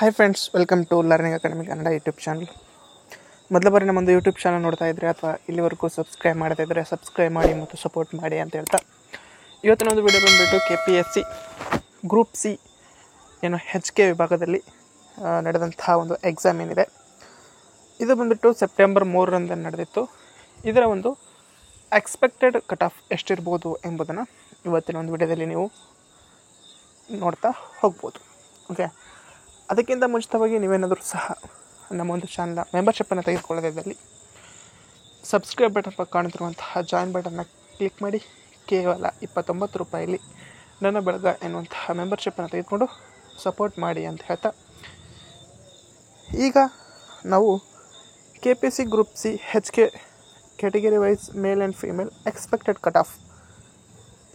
Hi friends, welcome to learning academy Kannada YouTube channel. ಮೊದಲ ಬಾರಿ ನಮ್ಮೊಂದು YouTube channel ನೋಡ್ತಾ ಇದ್ದರೆ ಅಥವಾ ಇಲ್ಲಿವರೆಗೂ ಸಬ್ಸ್ಕ್ರೈಬ್ ಮಾಡ್ತಾ ಇದ್ದರೆ ಸಬ್ಸ್ಕ್ರೈಬ್ ಮಾಡಿ ಮತ್ತು ಸಪೋರ್ಟ್ ಮಾಡಿ ಅಂತ ಹೇಳ್ತಾ ಇವತ್ತಿನ ಒಂದು ವಿಡಿಯೋ ಬಂದುಬಿಟ್ಟು KPSC ಗ್ರೂಪ್ ಸಿ ಏನು HK ವಿಭಾಗದಲ್ಲಿ ನಡೆದಂತಹ ಒಂದು ಎಕ್ಸಾಮ್ ಏನಿದೆ ಇದು ಬಂದುಬಿಟ್ಟು ಸೆಪ್ಟೆಂಬರ್ 3ರಂದು ನಡೆದಿತ್ತು. ಇದರ ಒಂದು ಎಕ್ಸ್ಪೆಕ್ಟೆಡ್ ಕಟ್ ಆಫ್ ಎಷ್ಟಿರ್ಬೋದು ಎಂಬುದನ್ನು ಇವತ್ತಿನ ಒಂದು ವಿಡಿಯೋದಲ್ಲಿ ನೀವು ನೋಡ್ತಾ ಹೋಗ್ಬೋದು. ಓಕೆ, ಅದಕ್ಕಿಂತ ಮುಂಚಿತವಾಗಿ ನೀವೇನಾದರೂ ಸಹ ನಮ್ಮ ಒಂದು ಚಾನಲ್ನ ಮೆಂಬರ್ಶಿಪ್ಪನ್ನು ತೆಗೆದುಕೊಳ್ಳೋದ್ರಲ್ಲಿ ಸಬ್ಸ್ಕ್ರೈಬ್ ಬಟನ್ ಪಕ್ಕ ಕಾಣುತ್ತಿರುವಂತಹ ಜಾಯಿನ್ ಬಟನ್ನ ಕ್ಲಿಕ್ ಮಾಡಿ ಕೇವಲ 29 ರೂಪಾಯಲ್ಲಿ ನನ್ನ ಬೆಳಗ ಎನ್ನುವಂತಹ ಮೆಂಬರ್ಶಿಪ್ಪನ್ನು ತೆಗೆದುಕೊಂಡು ಸಪೋರ್ಟ್ ಮಾಡಿ ಅಂತ ಹೇಳ್ತಾ ಈಗ ನಾವು KPSC group C HK category wise male and female expected cut off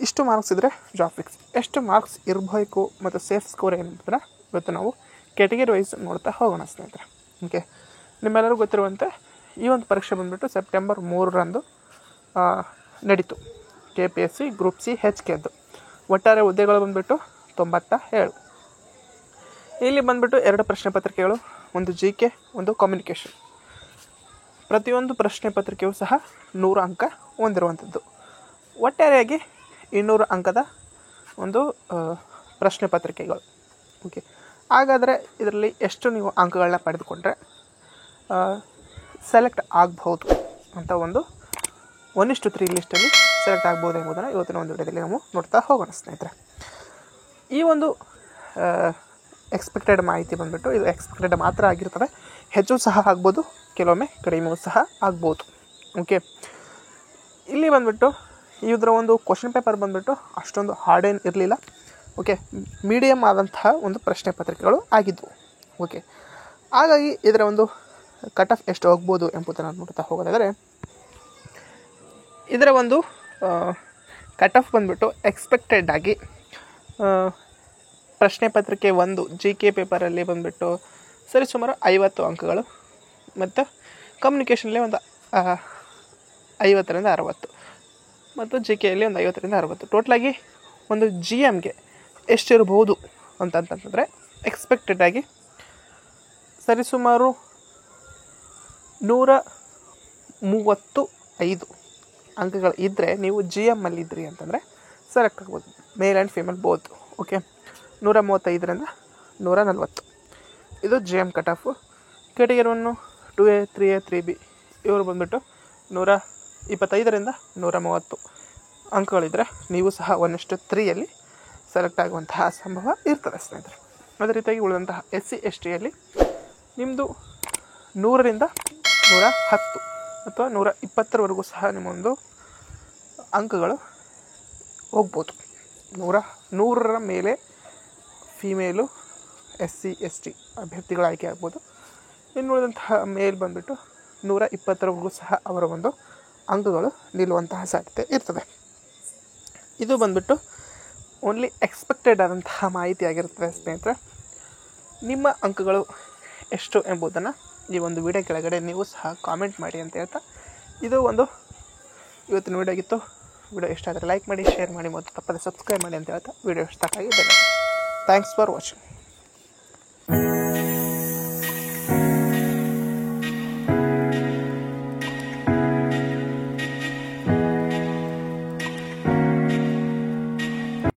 ಇಷ್ಟು ಮಾರ್ಕ್ಸ್ ಇದ್ದರೆ ಜಾಬ್ ಫಿಕ್ಸ್, ಎಷ್ಟು ಮಾರ್ಕ್ಸ್ ಇರಬೇಕು ಮತ್ತು ಸೇಫ್ ಸ್ಕೋರ್ ಏನಂದ್ರೆ ಇವತ್ತು ನಾವು ಕ್ಯಾಟಗರಿ ವೈಸ್ ನೋಡ್ತಾ ಹೋಗೋಣ ಸ್ನೇಹಿತರೆ. ಓಕೆ, ನಿಮ್ಮೆಲ್ಲರೂ ಗೊತ್ತಿರುವಂತೆ ಈ ಒಂದು ಪರೀಕ್ಷೆ ಬಂದುಬಿಟ್ಟು ಸೆಪ್ಟೆಂಬರ್ 3ರಂದು ನಡೀತು. KPSC ಗ್ರೂಪ್ ಸಿ HKದ್ದು ಒಟ್ಟಾರೆ ಹುದ್ದೆಗಳು ಬಂದುಬಿಟ್ಟು 97. ಇಲ್ಲಿ ಬಂದುಬಿಟ್ಟು 2 ಪ್ರಶ್ನೆ ಪತ್ರಿಕೆಗಳು, ಒಂದು GK, ಒಂದು ಕಮ್ಯುನಿಕೇಷನ್. ಪ್ರತಿಯೊಂದು ಪ್ರಶ್ನೆ ಪತ್ರಿಕೆಯೂ ಸಹ 100 ಅಂಕ ಹೊಂದಿರುವಂಥದ್ದು. ಒಟ್ಟಾರೆಯಾಗಿ 200 ಅಂಕದ ಒಂದು ಪ್ರಶ್ನೆ ಪತ್ರಿಕೆಗಳು. ಓಕೆ, ಹಾಗಾದರೆ ಇದರಲ್ಲಿ ಎಷ್ಟು ನೀವು ಅಂಕಗಳನ್ನ ಪಡೆದುಕೊಂಡ್ರೆ ಸೆಲೆಕ್ಟ್ ಆಗ್ಬೋದು ಅಂತ ಒಂದು 1:3 ಲಿಸ್ಟಲ್ಲಿ ಸೆಲೆಕ್ಟ್ ಆಗ್ಬೋದು ಎಂಬುದನ್ನು ಇವತ್ತಿನ ಒಂದು ವಿಡಿಯೋದಲ್ಲಿ ನಾವು ನೋಡ್ತಾ ಹೋಗೋಣ ಸ್ನೇಹಿತರೆ. ಈ ಒಂದು ಎಕ್ಸ್ಪೆಕ್ಟೆಡ್ ಮಾಹಿತಿ ಬಂದುಬಿಟ್ಟು ಇದು ಎಕ್ಸ್ಪೆಕ್ಟೆಡ್ ಮಾತ್ರ ಆಗಿರ್ತದೆ, ಹೆಚ್ಚು ಸಹ ಆಗ್ಬೋದು, ಕೆಲವೊಮ್ಮೆ ಕಡಿಮೆಯೂ ಸಹ ಆಗ್ಬೋದು. ಓಕೆ, ಇಲ್ಲಿ ಬಂದುಬಿಟ್ಟು ಇದರ ಒಂದು ಕ್ವಶನ್ ಪೇಪರ್ ಬಂದುಬಿಟ್ಟು ಅಷ್ಟೊಂದು ಹಾರ್ಡ್ ಏನು ಇರಲಿಲ್ಲ. ಓಕೆ, ಮೀಡಿಯಮ್ ಆದಂತಹ ಒಂದು ಪ್ರಶ್ನೆ ಪತ್ರಿಕೆಗಳು ಆಗಿದ್ದವು. ಓಕೆ, ಹಾಗಾಗಿ ಇದರ ಒಂದು ಕಟ್ ಆಫ್ ಎಷ್ಟು ಹೋಗ್ಬೋದು ಎಂಬುದನ್ನು ನೋಡ್ತಾ ಹೋಗೋದಾದರೆ ಇದರ ಒಂದು ಕಟ್ ಆಫ್ ಬಂದುಬಿಟ್ಟು ಎಕ್ಸ್ಪೆಕ್ಟೆಡ್ ಆಗಿ ಪ್ರಶ್ನೆ ಪತ್ರಿಕೆ 1 GK ಪೇಪರಲ್ಲಿ ಬಂದುಬಿಟ್ಟು ಸರಿಸುಮಾರು 50 ಅಂಕಗಳು ಮತ್ತು ಕಮ್ಯುನಿಕೇಷನಲ್ಲಿ ಒಂದು 50ರಿಂದ 60 ಮತ್ತು GKಯಲ್ಲಿ ಒಂದು 50ರಿಂದ 60. ಟೋಟಲಾಗಿ ಒಂದು GMಗೆ ಎಷ್ಟಿರ್ಬೋದು ಅಂತಂತಂದರೆ ಎಕ್ಸ್ಪೆಕ್ಟೆಡ್ ಆಗಿ ಸರಿಸುಮಾರು 135 ಅಂಕಗಳು ಇದ್ದರೆ ನೀವು GMಲ್ಲಿ ಇದ್ರಿ ಅಂತಂದರೆ ಸೆಲೆಕ್ಟ್ ಆಗ್ಬೋದು, male and female both. Okay, 135ರಿಂದ 140 ಇದು GM cut off. Category 1 2A 3A 3B ಇವರು ಬಂದುಬಿಟ್ಟು 125ರಿಂದ 130 ಅಂಕಗಳಿದ್ದರೆ ನೀವು ಸಹ 1:3ಯಲ್ಲಿ ಸೆಲೆಕ್ಟ್ ಆಗುವಂತಹ ಸಂಭವ ಇರ್ತದೆ ಸ್ನೇಹಿತರೆ. ಅದೇ ರೀತಿಯಾಗಿ ಉಳಿದಂತಹ SC STಯಲ್ಲಿ ನಿಮ್ಮದು 100ರಿಂದ 110 ಅಥವಾ 120ರವರೆಗೂ ಸಹ ನಿಮ್ಮೊಂದು ಅಂಕಗಳು ಹೋಗ್ಬೋದು. 100ರ ಮೇಲೆ ಫೀಮೇಲು SC ST ಅಭ್ಯರ್ಥಿಗಳು ಆಯ್ಕೆ ಆಗ್ಬೋದು. ಇನ್ನು ಉಳಿದಂತಹ ಮೇಲ್ ಬಂದುಬಿಟ್ಟು 120ರವರೆಗೂ ಸಹ ಅವರ ಒಂದು ಅಂಕಗಳು ನಿಲ್ಲುವಂತಹ ಸಾಧ್ಯತೆ ಇರ್ತದೆ. ಇದು ಬಂದುಬಿಟ್ಟು ಓನ್ಲಿ ಎಕ್ಸ್ಪೆಕ್ಟೆಡ್ ಆದಂತಹ ಮಾಹಿತಿ ಆಗಿರ್ತದೆ ಸ್ನೇಹಿತರೆ. ನಿಮ್ಮ ಅಂಕಗಳು ಎಷ್ಟು ಎಂಬುದನ್ನು ಈ ಒಂದು ವಿಡಿಯೋ ಕೆಳಗಡೆ ನೀವು ಸಹ ಕಾಮೆಂಟ್ ಮಾಡಿ ಅಂತ ಹೇಳ್ತಾ ಇದು ಒಂದು ಇವತ್ತಿನ ವಿಡಿಯೋ ಆಗಿತ್ತು. ವಿಡಿಯೋ ಇಷ್ಟ ಆದರೆ ಲೈಕ್ ಮಾಡಿ, ಶೇರ್ ಮಾಡಿ ಮತ್ತು ತಪ್ಪದೆ ಸಬ್ಸ್ಕ್ರೈಬ್ ಮಾಡಿ ಅಂತ ಹೇಳ್ತಾ ವಿಡಿಯೋ ಇಷ್ಟ ಆಗಿದ್ದೇನೆ. Thanks for watching.